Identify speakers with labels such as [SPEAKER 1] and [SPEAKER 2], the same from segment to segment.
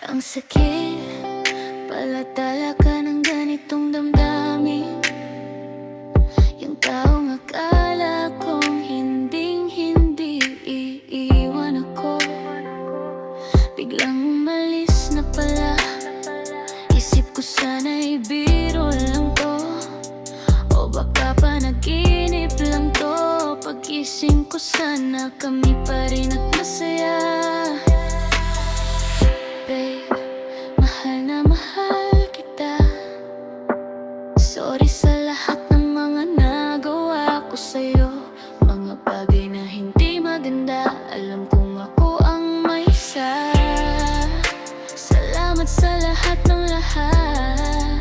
[SPEAKER 1] Ang sakit, palatala ka ng ganitong damdamin. Yung taong akala kong hinding-hindi iiwan ako, biglang umalis na pala. Isip ko sana'y biro lang to, o baka panaginip lang to. Pag-ising ko sana kami pa rin at masaya. Babe, mahal na mahal kita. Sorry sa lahat ng mga nagawa ko sa'yo, mga bagay na hindi maganda. Alam kong ako ang may salamat sa lahat ng lahat.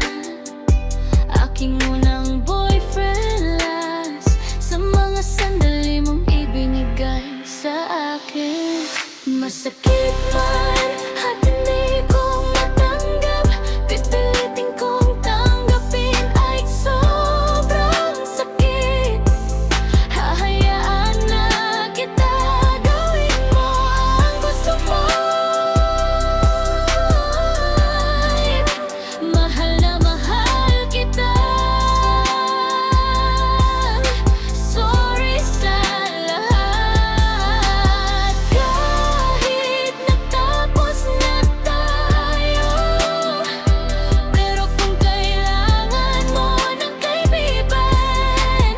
[SPEAKER 1] Aking unang boyfriend last, sa mga sandali mong ibinigay sa akin. Masakit man at hindi ko matanggap, pipilitin kong tanggapin ay sobrang sakit. Hahayaan na kita, gawin mo ang gusto mo. Mahal na mahal kita. Sorry sa lahat, kahit nagtapos na tayo. Pero kung kailangan mo ng kaibigan,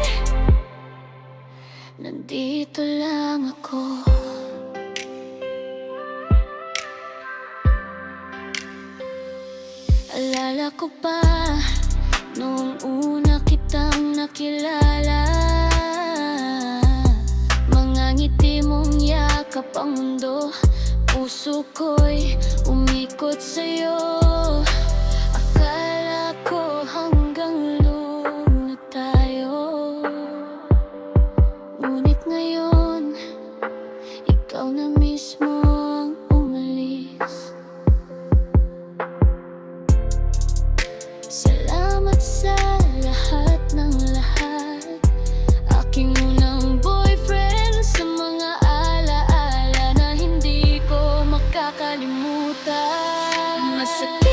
[SPEAKER 1] nandito lang ako. Alala ko pa noong una kitang nakilala, mga ngiti mong yakap ang mundo. Puso ko'y umikot sa'yo. Akala ko hanggang luno tayo, ngunit ngayon ikaw na mismo ang umalis. Salamat sa lahat ng lahat. Aking unang boyfriend, sa mga alaala na hindi ko makakalimutan. Masakit